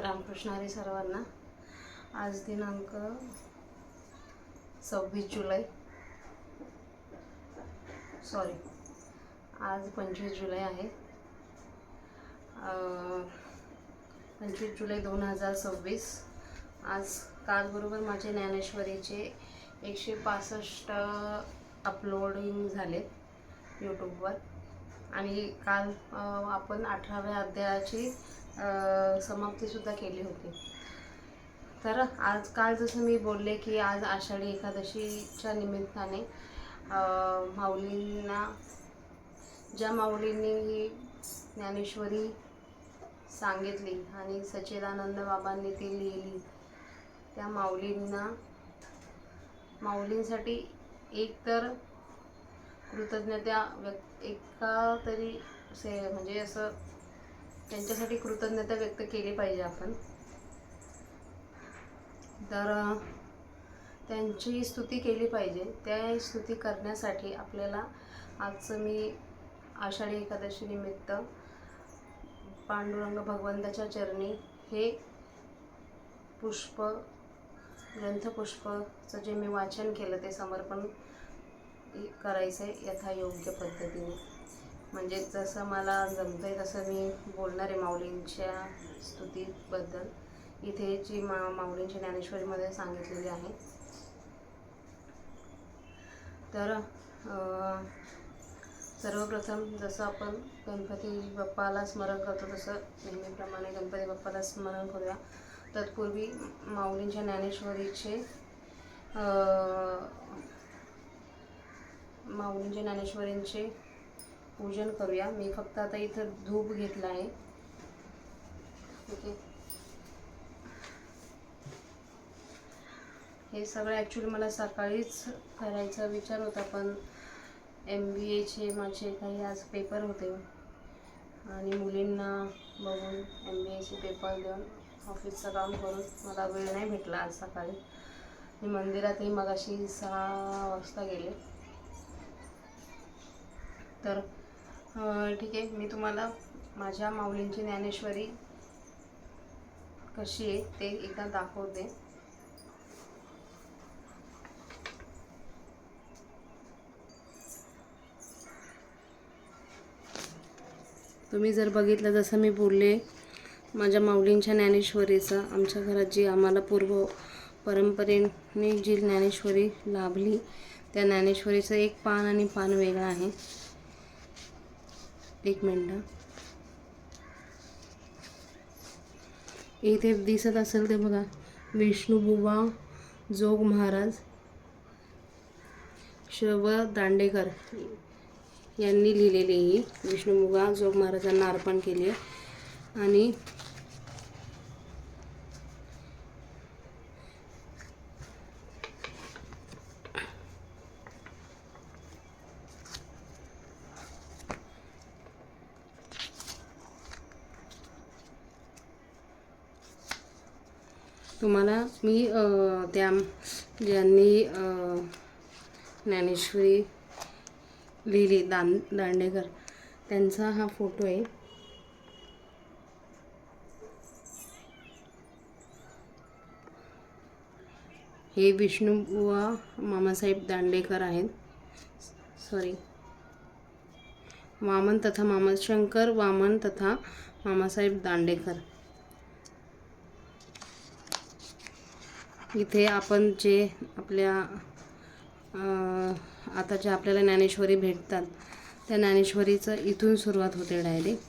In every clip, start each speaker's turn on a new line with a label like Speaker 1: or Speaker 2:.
Speaker 1: रामकृष्ण हरी सर्वांना। आज दिनांक 26 जुलै, आज 25 जुलै आहे। 25 जुलै 2026। आज कालबरोबर माझे ज्ञानेश्वरीचे 165 अपलोडिंग झाले यूट्यूबवर आणि काल आपण 18व्या अध्यायाची समाप्तीसुद्धा केली होती। तर काल जसं मी बोलले की आज आषाढी एकादशीच्या निमित्ताने माऊलींना, ज्या माऊलींनी ही ज्ञानेश्वरी सांगितली आणि सच्चिदानंद बाबांनी ती लिहिली, त्या माऊलींसाठी एक तर कृतज्ञता एका तरी म्हणजे असं त्यांच्यासाठी कृतज्ञता व्यक्त केली पाहिजे आपण। तर त्यांची स्तुती केली पाहिजे। त्या स्तुती करण्यासाठी आपल्याला आजचं मी आषाढी एकादशी निमित्त पांडुरंग भगवंताच्या चरणी हे पुष्प, ग्रंथपुष्पाचं जे मी वाचन केलं ते समर्पण करायचं आहे यथायोग्य पद्धतीने। म्हणजे जसं मला जमतंय तसं मी बोलणार आहे माऊलींच्या स्तुतीबद्दल। इथे जी माऊलींची ज्ञानेश्वरीमध्ये सांगितलेली आहे। तर सर्वप्रथम जसं आपण गणपती बाप्पाला स्मरण करतो तसं नेहमीप्रमाणे गणपती बाप्पाला स्मरण करूया। तत्पूर्वी माऊलींच्या ज्ञानेश्वरींचे पूजन करूया। मी फक्त आता इथं धूप घेतला आहे, ठीक आहे। हे सगळं ॲक्च्युली मला सकाळीच करायचा विचार होता, पण MBAचे माझे काही आज पेपर होते आणि मुलींना बघून MBAचे पेपर देऊन ऑफिसचं काम करून मला वेळ नाही भेटला आज सकाळी। मी मंदिरातही मगाशी 6 वाजता गेले। तर ठीक आहे, मी तुम्हाला माझ्या माऊलींची ज्ञानेश्वरी कशी आहे ते एकदा दाखवते। तुम्ही जर बघितलं, जसं मी बोलले, माझ्या माऊलींच्या ज्ञानेश्वरीचं आमच्या घरात जी आम्हाला पूर्व परंपरेने जी ज्ञानेश्वरी लाभली, त्या ज्ञानेश्वरीचं एक पान आणि पान वेगळं आहे। एक मिनटं, इथे दिसत असेल ते बघा, विष्णुबुवा जोग महाराज श्रव दांडेकर यांनी लिहिलेली ही विष्णुबुवा जोग महाराजांना अर्पण केली आहे। आणि तुम्हाला मी त्या ज्यांनी ज्ञानेश्वरी लिहिली दांडेकर त्यांचा हा फोटो आहे। हे विष्णुबुवा मामासाहेब दांडेकर आहेत, वामन तथा मामा शंकर वामन तथा मामासाहेब दांडेकर। इथे आपण जे आपल्या आता जे आपल्याला ज्ञानेश्वरी भेटतात त्या ज्ञानेश्वरीचं इथून सुरुवात होते डायरेक्ट,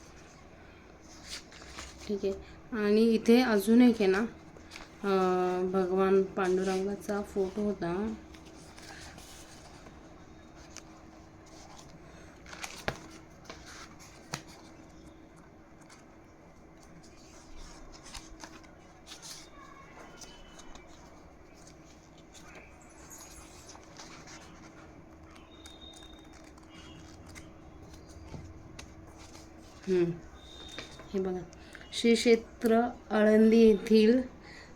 Speaker 1: ठीक आहे। आणि इथे अजून एक आहे ना, भगवान पांडुरंगाचा फोटो होता। हे बघा, श्री क्षेत्र आळंदी येथील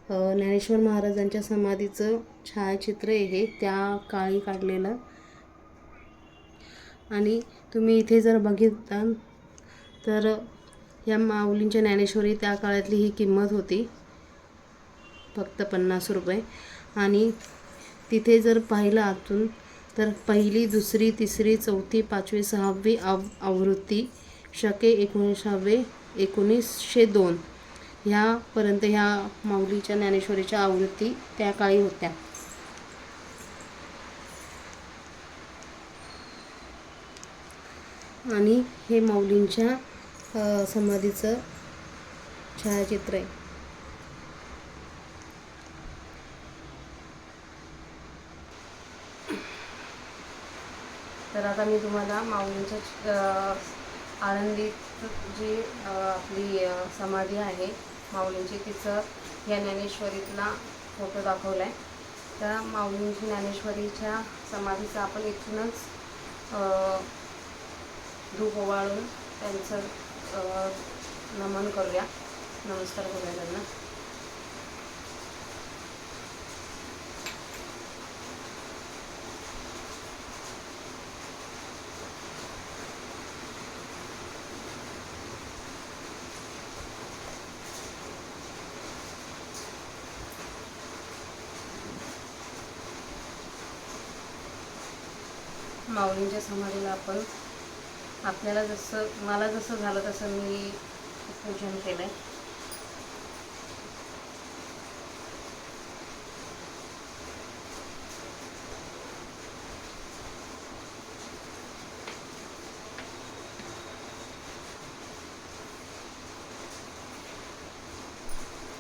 Speaker 1: ज्ञानेश्वर महाराजांच्या समाधीचं छायाचित्र आहे त्या काळी काढलेलं। आणि तुम्ही इथे जर बघितलं तर या माऊलींच्या ज्ञानेश्वरी त्या काळातली ही किंमत होती, फक्त 50 रुपये. आणि तिथे जर पाहिलं आतून तर पहिली, दुसरी, तिसरी, चौथी, 5वी, 6वी आवृत्ती, शके 1902 ह्यापर्यंत ह्या माऊलीच्या ज्ञानेश्वरीच्या आवृत्ती त्या काळी होत्या. आणि हे माऊलींच्या समाधीचं छायाचित्र आहे. तर आता मी तुम्हाला माऊलींच्या आळंदीत जी आपली समाधी आहे माऊलींची, तिचं या ज्ञानेश्वरीतला फोटो दाखवला आहे. त्या माऊलींची ज्ञानेश्वरीच्या समाधीचं आपण इथूनच धूप ओवाळून त्यांचं नमन करूया, नमस्कार करूया त्यांना. माऊलींच्या समाधीला आपण मला जसं झालं तसं मी पूजन केलंय.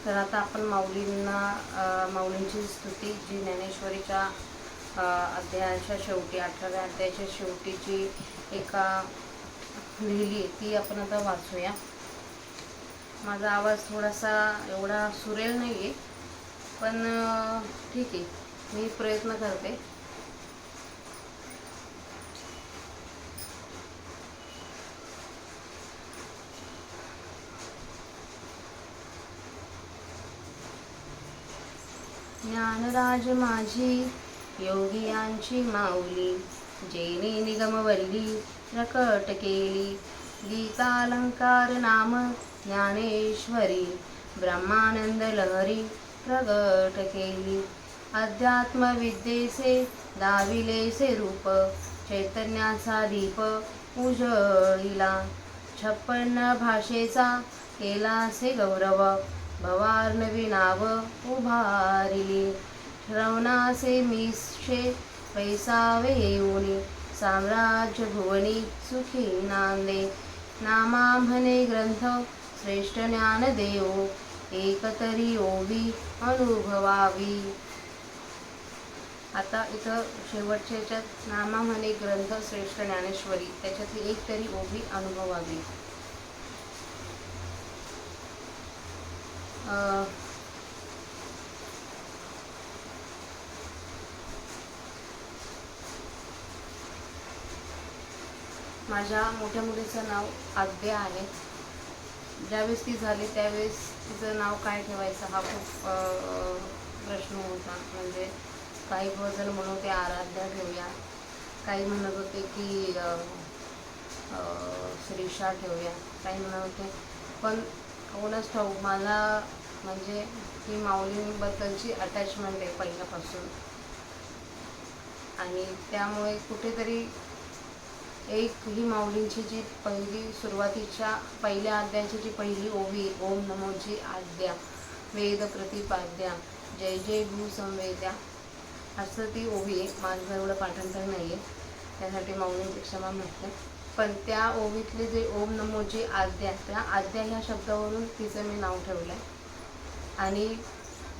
Speaker 1: तर आता आपण माऊलींची स्तुती जी ज्ञानेश्वरीच्या अध्यायाच्या शेवटी 18व्या अध्यायाच्या शेवटी जी एका लिहिली ती आपण आता वाचूया. माझा आवाज थोडासा एवढा सुरेल नाही आहे, पण ठीक आहे, मी प्रयत्न करते. ज्ञानराज माझी योगियांची माऊली, जेने निगमवल्ली प्रकट केली. गीतालंकार नाम ज्ञानेश्वरी, ब्रह्मानंद लहरी प्रगट केली. अध्यात्मविद्येचे दाविलेसे रूप, चैतन्याचा दीप उजळिला. 56 भाषेचा केलासे गौरव, भवार्णवी नाव उभारिली. श्रवणासे मिशे पैसावे येऊनी, साम्राज्य भुवनी सुखी नांदे. नामा म्हणे ग्रंथ श्रेष्ठ ज्ञान देव, एकतरी ओवी अनुभवावी. आता इथं शेवटच्या याच्यात नामा म्हणे ग्रंथ श्रेष्ठ ज्ञानेश्वरी, त्याच्यातली एक तरी ओवी अनुभवावी. माझ्या मोठ्या मुलीचं नाव आद्या आहे. ज्यावेळेस ती झाली त्यावेळेस तिचं नाव काय ठेवायचं हा खूप प्रश्न होता. म्हणजे काही जण म्हणत होते आराध्या ठेवूया, काही म्हणत होते की श्रीषा ठेवूया, काही म्हणत होते. पण कोणच ठाऊक, मला म्हणजे ही माऊलींबद्दलची अटॅचमेंट आहे पहिल्यापासून. आणि त्यामुळे कुठेतरी एक ही माऊलींची जी सुरुवातीच्या पहिल्या अध्यायाची जी पहिली ओवी, ओम नमोची आद्या वेद प्रतिपाद्या जय जय भू संवेद्या, असं ती ओवी आहे. माझं एवढं पाठांतर नाही आहे, त्यासाठी माऊलींची क्षमा मागते. पण त्या ओवीतले जे ओम नमोची आद्या, त्या आद्या ह्या शब्दावरून तिचं मी नाव ठेवलं आहे. आणि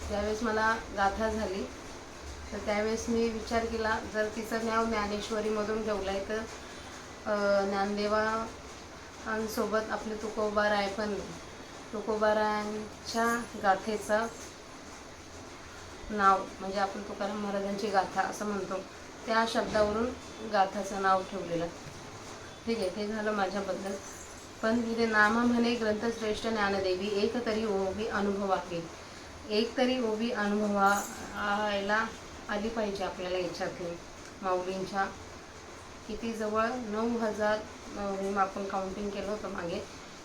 Speaker 1: त्यावेळेस मला गाथा झाली तर त्यावेळेस मी विचार केला, जर तिचं नाव ज्ञानेश्वरीमधून ठेवलं आहे तर ज्ञानदेवांसोबत आपले तुकोबाराय पण, तुकोबारायांच्या गाथेचं नाव म्हणजे आपण तुकाराम महाराजांची गाथा असं म्हणतो, त्या शब्दावरून गाथाचं नाव ठेवलेलं. ठीक आहे, ते झालं माझ्याबद्दल. पण तिथे नामा म्हणे ग्रंथश्रेष्ठ ज्ञानदेवी, एक तरी ओवी अनुभवावी. एक तरी ओवी अनुभवायला आली पाहिजे आपल्याला याच्यातून. माऊलींच्या किती जवळ 9,000 आपण काउंटिंग केलं होतं मागे,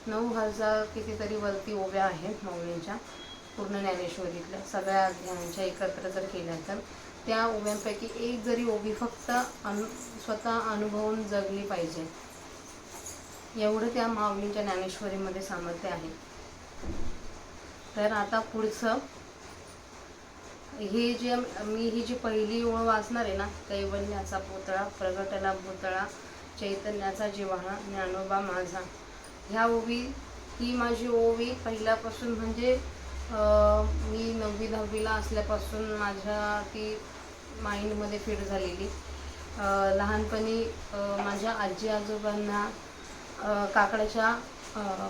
Speaker 1: 9,000 कितीतरी वरती ओव्या आहेत माऊलींच्या पूर्ण ज्ञानेश्वरीतल्या सगळ्या अध्यायांच्या एकत्र जर केल्या तर त्या ओव्यांपैकी एक जरी ओवी फक्त स्वतः अनुभवून जगली पाहिजे, एवढं त्या माऊलींच्या ज्ञानेश्वरीमध्ये सामर्थ्य आहे. तर आता पुढचं ही जी पहिली ओळ वाचणार आहे ना, कैवल्याचा पुतळा प्रगटला भूतळा चैतन्याचा जिव्हाळा ज्ञानोबा माझा, ह्या ओवी ही माझी ओवी पहिल्यापासून म्हणजे मी 9वी-10वीला असल्यापासून माझ्या ती माइंडमध्ये फिट झालेली. लहानपणी माझ्या आजी आजोबांना काकडाच्या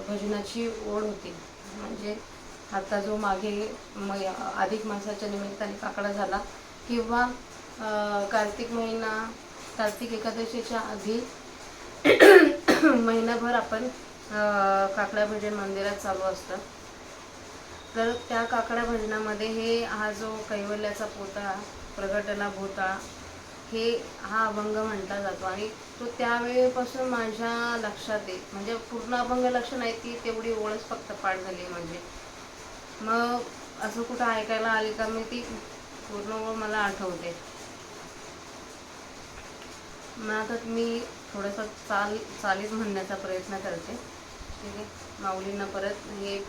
Speaker 1: भजनाची ओढ होती. म्हणजे आता जो मागे अधिक मासाच्या निमित्ताने काकडा झाला किंवा कार्तिक एकादशीच्या आधी महिनाभर आपण काकडा भजन मंदिरात चालू असतं. तर त्या काकडा भजनामध्ये हा जो कैवल्याचा पुतळा प्रगटला भूतळा हा अभंग म्हटला जातो आणि तो त्यावेळेपासून माझ्या लक्षात आहे. म्हणजे पूर्ण अभंग लक्ष नाही, ती तेवढी ओळच फक्त पाठ झाली. म्हणजे मग असं कुठं ऐकायला आली का मी ती पूर्ण ओळ मला आठवते. मग आता मी थोडंसं चालीत म्हणण्याचा प्रयत्न करते. ठीक आहे, माऊलींना परत हे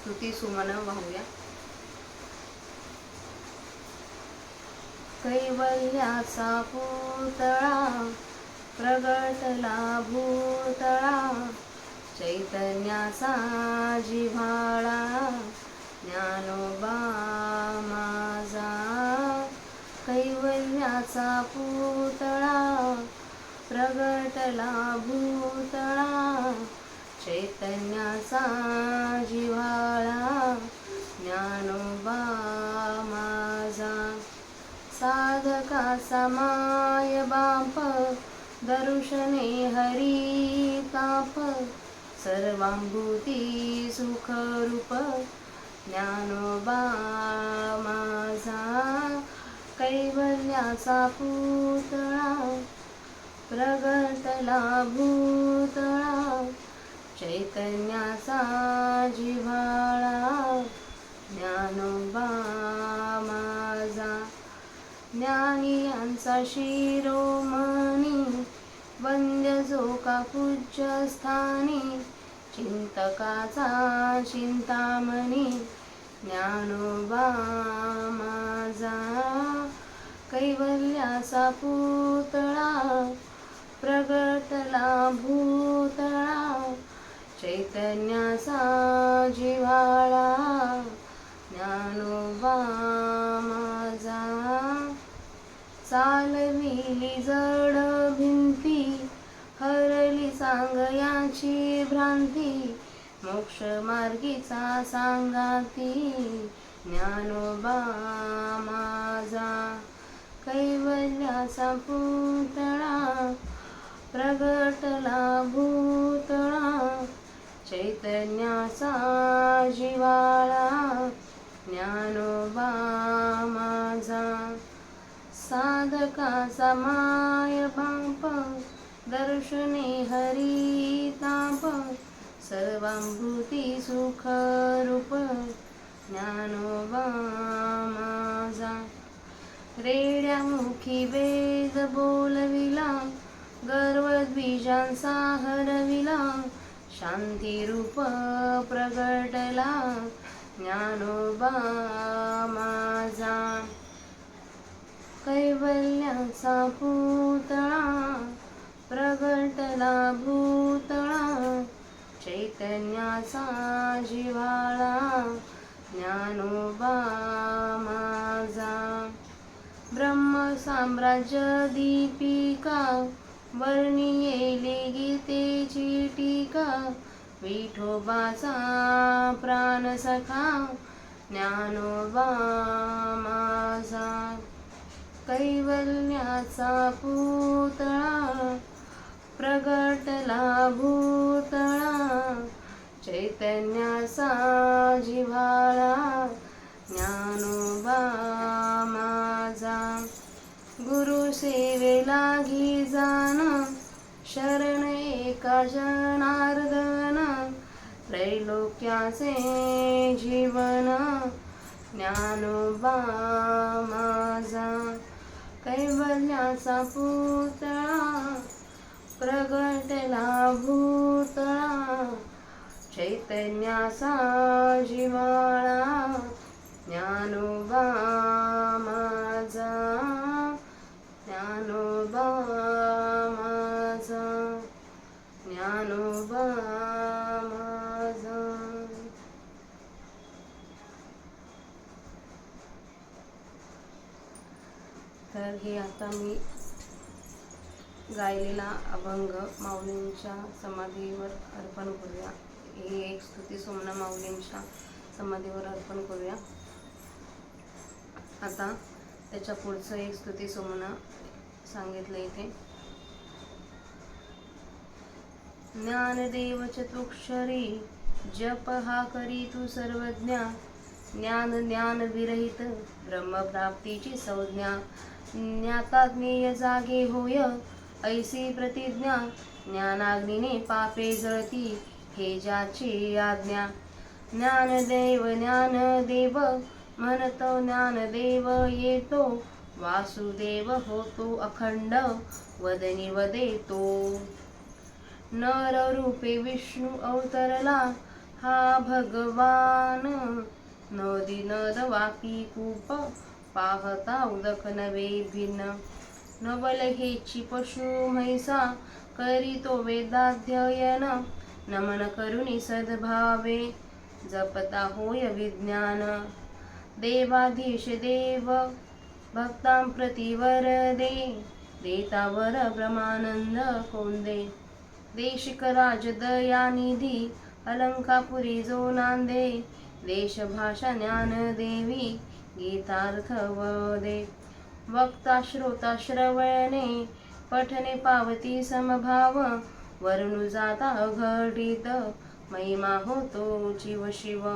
Speaker 1: स्तुती सुमन वाहूया. कैवल्याचा पुतळा प्रगटला भूतळा चैतन्याचा जिव्हाळा ज्ञानोबा माझा. कैवल्याचा पुतळा प्रगटला भूतळा चैतन्याचा जिव्हाळा ज्ञानोबा माझा. साधकाचा माय बाप दर्शने हरी ताप सर्वांभूती सुखरूप ज्ञानोबा माझा. कैवल्याचा पुतळा प्रगटला भूतळा चैतन्याचा जिव्हाळा ज्ञानोबा माझा. ज्ञानियांचा शिरोमणी वंद्य जो का पूज्य स्थानी चिंतकाचा चिंतामणी ज्ञानोबा माझा. कैवल्याचा पुतळा प्रगटला भूतळा चैतन्याचा जिव्हाळा ज्ञानोबा माझा. चालविली जड भिंती हरली सांगयाची भ्रांती मोक्ष मार्गीचा सांगाती ज्ञानोबा माझा. कैवल्याचा पुतळा प्रगटला भूतळा चैतन्याचा जिव्हाळा ज्ञानोबा माझा. साधकाचा माय बाप दर्शने हरी ताप सर्वांभूती सुखरूप ज्ञानोबा माझा. रेड्यामुखी वेद बोलविला गर्वद्विजांचा हरविला शांतिरूप प्रगटला ज्ञानोबा माझा. कैवल्याचा पुतळा प्रगटला भूतळा चैतन्याचा जिव्हाळा ज्ञानोबा माझा. ब्रह्मसाम्राज्य दीपिका वर्णियेली गीतेची टीका विठोबाचा प्राणसखा ज्ञानोबा माझा. कैवल्याचा पुतळा प्रगटला भूतळा चैतन्याचा जिव्हाळा ज्ञानोबा माझा. गुरु सेवेला घी जाणं शरण एका जनार्दन त्रैलोक्याचे जीवन ज्ञानोबा माझा कैवल्याचा पुतळा प्रगटला भूतळा चैतन्याचा जिव्हाळा ज्ञानोबा माझा ज्ञानोबा माझा ज्ञानोबा माझा. तर हे आता मी गायलेला अभंग माऊलींच्या समाधीवर अर्पण करूया. हे एक स्तुती सोमना माऊलींच्या समाधीवर अर्पण करूया. आता त्याच्या पुढचं एक स्तुती सोमना सांगितलं इथे. ज्ञानदेव चतुक्षरी जप हा करी तू सर्वज्ञा ज्ञान ज्ञान विरहित ब्रह्मप्राप्तीची संज्ञा ज्ञाताज्ञेय जागे होय ऐसी प्रतिज्ञा ज्ञानाग्नीने पापे जळती हे ज्याची आज्ञा. ज्ञानदेव ज्ञानदेव म्हणतो ज्ञानदेव येतो वासुदेव होतो अखंड वदनी वदेतो. नर रूपे विष्णू अवतरला हा भगवान नदी नद वापी कूप पाहता उदक नवे भिन्न नवल हेची पशु म्हैसा करीतो वेदाध्ययन नमन करुणी सद्भावे जपता होय विज्ञान. देवाधीश देव भक्तां प्रति वर दे देता वर ब्रह्मानंद कोंदे. देशिक राज दयानिधी अलंकापुरी जो नांदे देश भाषा ज्ञान देवी गीतार्थ वदे. वक्ता श्रोता श्रवणे पठने पावती समभाव वरणु जाता अघटित महिमा होतो जीव शिव.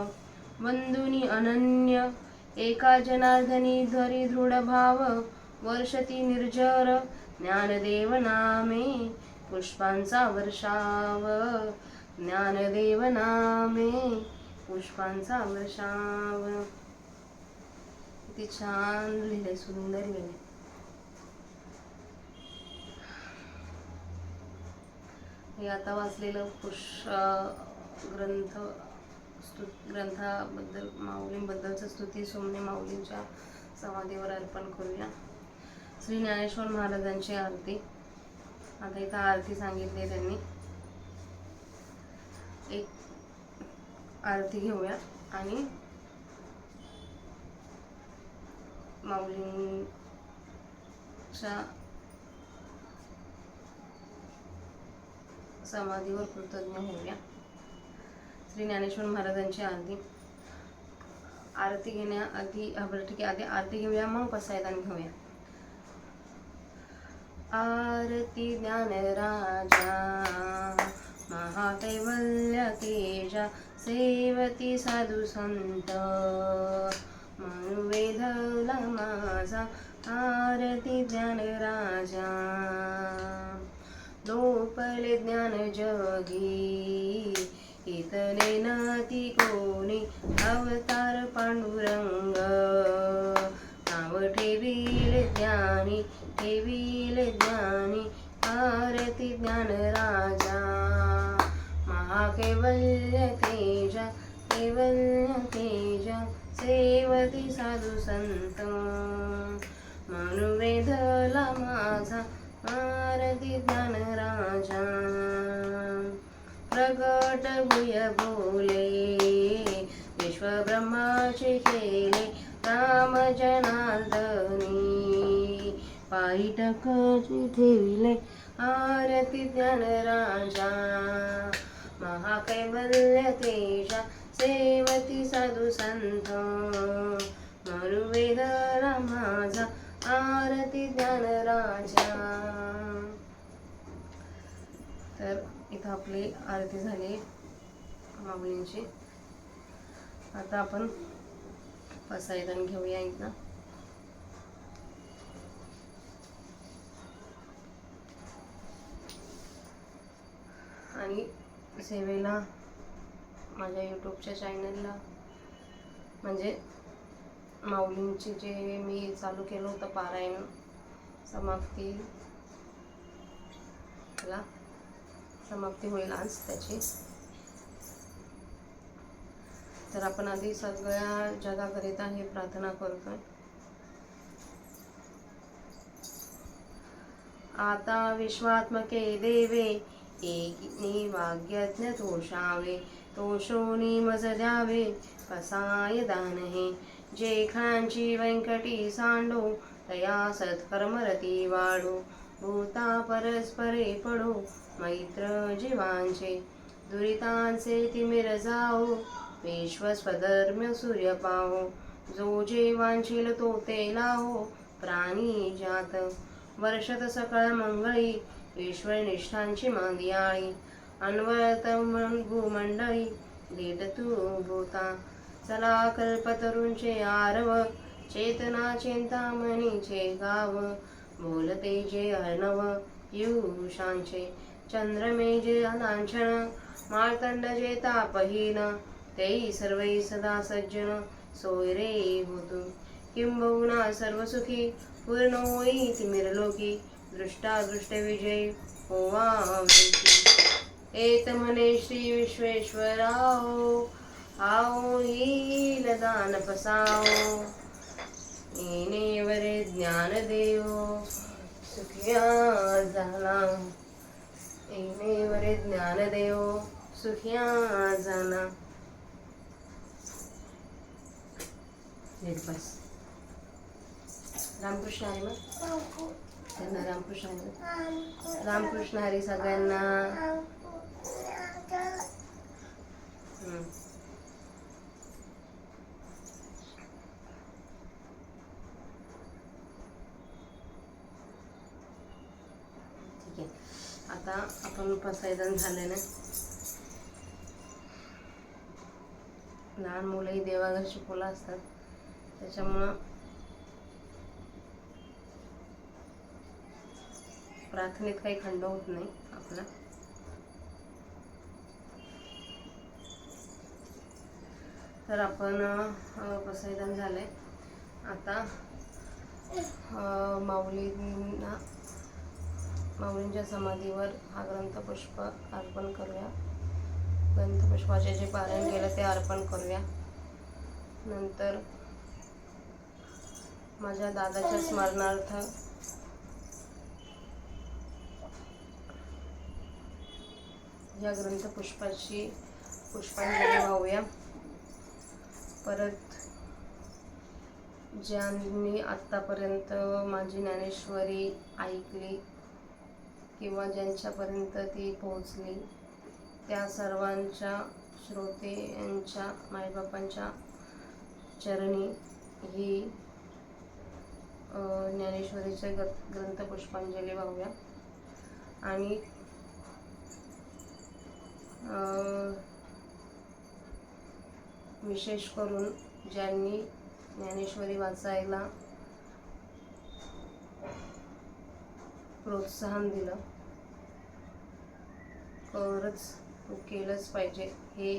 Speaker 1: वंदुनी अनन्य एका जनार्दनी धरी दृढ भाव वर्षती निर्जर ज्ञानदेव नामे पुष्पांचा वर्षाव ज्ञानदेव नामे पुष्पांचा वर्षाव. किती छान लिहिले, सुंदर लिहिले. हे आता वाचलेलं ग्रंथाबद्दल माऊलींबद्दलचं स्तुती सोमने माऊलींच्या समाधीवर अर्पण करूया. श्री ज्ञानेश्वर महाराजांची आरती. आता इथं आरती सांगितली त्यांनी. एक आरती घेऊया आणि माऊलींच्या समाधीवर कृतज्ञ होऊया. श्री ज्ञानेश्वर महाराजांची आरती. आरती घेण्याआधी ठीक आहे, आधी आरती घेऊया मग पसायदान घेऊया. आरती ज्ञानराजा महाकैवल्य तेजा सेवती साधु संत मनुवेधला माझा. आरती ज्ञानराजा लोपले ज्ञान जगी इतले नाती कोणी अवतार पांडुरंग नाव ठेविले ज्ञानी ठेविले ज्ञानी. आरती ज्ञानराजा महाकैवल्य तेजा कैवल्य तेजा सेवती साधु संत मनुवेधला माझा. आरती ज्ञानराजा प्रगट भूय बोले विश्व ब्रह्माचे केले राम जनार्दनी पायटकची ठेविले. आरती ज्ञानराजा महाकैवल्य तेजा सेवती साधु संत मनुवेधला माझा. आरती ज्ञानराजा. तर इथं आपली आरती झाली माऊलींची. आता आपण पसायदान घेऊया एकदा. आणि सेवेला माझ्या यूट्यूबच्या चॅनलला म्हणजे माऊलींचे जे मी चालू केलं होतं पारायण समाप्ती होईल आज त्याची. तर आपण आधी सगळ्या जगाकरिता हे प्रार्थना करतोय. आता विश्वात्मके देवे एकिनी वाग्यज्ञ तोषावे, तोषोनी मज द्यावे कसाय दान हे. जे खणांची व्यंकटी सांडो तया सत्कर्मरती वाढो, भूता परस्परे पडो मैत्र जीवांचे. दुरितांचे तिमिर जाओ विश्व स्वधर्म्य सूर्य पाहो, जो जे वांछील तो ते लाहो प्राणी जात. वर्षत सकळ मंगळी ईश्वरनिष्ठांची मांदियाळी, अनवरत भूमंडळी लीट तू भूता. चला कल्पतरूंचे आरव चेतना चिंतामणीचे गाव, बोलते जे अर्णव युषांचे. चंद्रमे जे लांछन मार्तंड जे तापहीन, तेई सर्वै सदा सज्जन सोय रे होतु. किंबहुना सर्वसुखी पूर्ण होई तिमिरलोकी, दृष्टादृष्ट विजयी होवा वेची. एत म्हणे श्री विश्वेश्वराओ, आओ येईल दान पसाओ. येणेवरे ज्ञान देवो सुखिया झाला, येणेवरे ज्ञान देवो सुखिया झाला. बस. रामकृष्ण हरी. मग त्यांना रामकृष्ण हरी. रामकृष्ण हरी सगळ्यांना. ठीक आहे, आता आपण पसायदान झालं ना. लहान मुलंही देवाघर शिकवलं असतात, त्याच्यामुळं प्रार्थनेत काही खंड होत नाही आपला. तर आपण पसायदान झालंय. आता माऊलींच्या समाधीवर हा ग्रंथपुष्प अर्पण करूया. ग्रंथपुष्पाचे जे पारायण केलं ते अर्पण करूया. नंतर माझ्या दादाच्या स्मरणार्थ या ग्रंथपुष्पाची पुष्पांजली वाहूया. परत ज्यांनी आत्तापर्यंत माझी ज्ञानेश्वरी ऐकली किंवा ज्यांच्यापर्यंत ती पोहोचली, त्या सर्वांच्या श्रोत्यांच्या मायबापांच्या चरणी ही ज्ञानेश्वरीचे ग्रंथपुष्पांजली वाहूया. आणि विशेष करून ज्यांनी ज्ञानेश्वरी वाचायला प्रोत्साहन दिलं, केलंच पाहिजे हे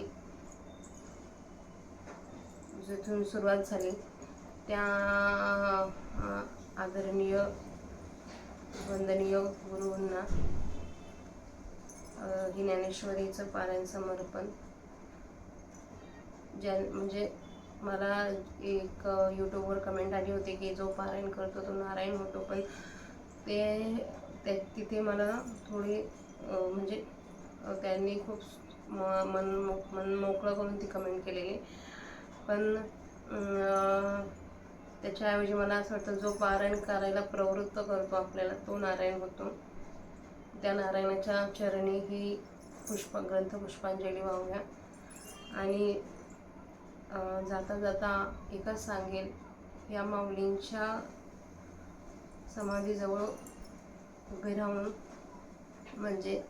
Speaker 1: जिथून सुरुवात झाली त्या आदरणीय वंदनीय गुरूंना ही ज्ञानेश्वरीचं पारायण समर्पण. म्हणजे मला एक यूट्यूबवर कमेंट आली होती की जो पारायण करतो तो नारायण होतो, पण तिथे मला थोडी म्हणजे त्यांनी खूप मन मोकळं करून ती कमेंट केलेली. पण त्याच्याऐवजी मला असं वाटतं जो पारायण करायला प्रवृत्त करतो आपल्याला तो नारायण होतो. त्या नारायणाच्या चरणी ही ग्रंथपुष्पांजली वाहूया. आणि जाता जाता एकच सांगेल, या माऊलींच्या समाधीजवळ उभे राहून, म्हणजे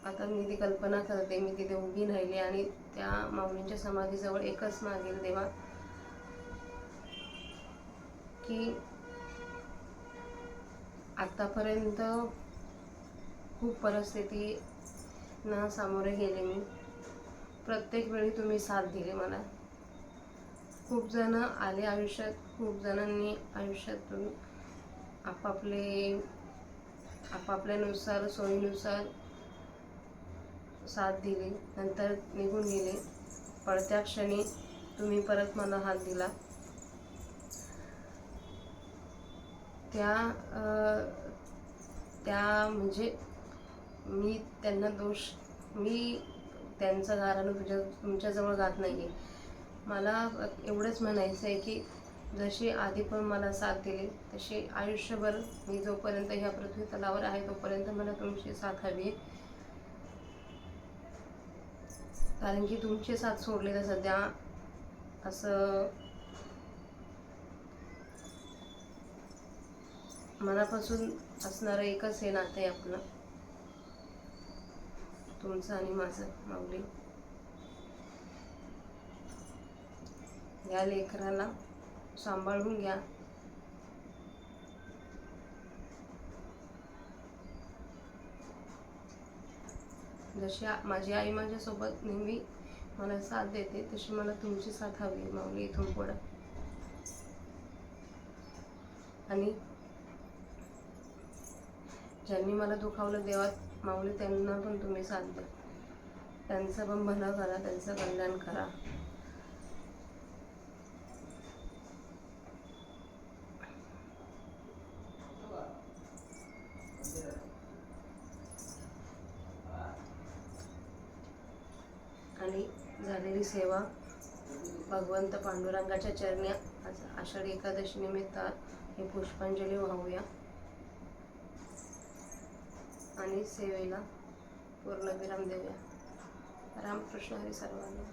Speaker 1: आता मी ती कल्पना करते, मी तिथे उभी राहिली आणि त्या माऊलींच्या समाधीजवळ एकच मागेल, देवा की आतापर्यंत खूप परिस्थिती ना सामोरे गेले मी. प्रत्येक वेळी तुम्ही साथ दिली मला. खूप जण आले आयुष्यात, खूप जणांनी आयुष्यातून आपापल्यानुसार सोयीनुसार साथ दिली, नंतर निघून गेले. पडत्या क्षणी तुम्ही परत मला हात दिला. त्या म्हणजे मी त्यांचं गारानं तुमच्याजवळ गात नाही. मला एवढंच म्हणायचं आहे की जशी आधी पण मला साथ दिली तशी आयुष्यभर मी जोपर्यंत ह्या पृथ्वी तलावर आहे तोपर्यंत मला तुमची साथ हवी आहे. कारण की तुमची साथ सोडली तर सध्या असं मनापासून असणारं एकच हे नातं आहे आपलं, तुमचं आणि माझं. माऊली, या लेकराला सांभाळून घ्या. जशी माझी आई माझ्यासोबत नेहमी मला साथ देते तशी मला तुमची साथ हवी माऊली इथून पुढं. आणि ज्यांनी मला दुखावलं देवा माऊली त्यांना पण तुम्ही साथ द्या. त्यांचं पण भलं करा, त्यांचं कल्याण करा. आणि झालेली सेवा भगवंत पांडुरंगाच्या चरणी आज आषाढी एकादशी निमित्त ही पुष्पांजली वाहूया आणि सेवेला पूर्णविराम देऊया. रामकृष्ण हरी सर्वांना.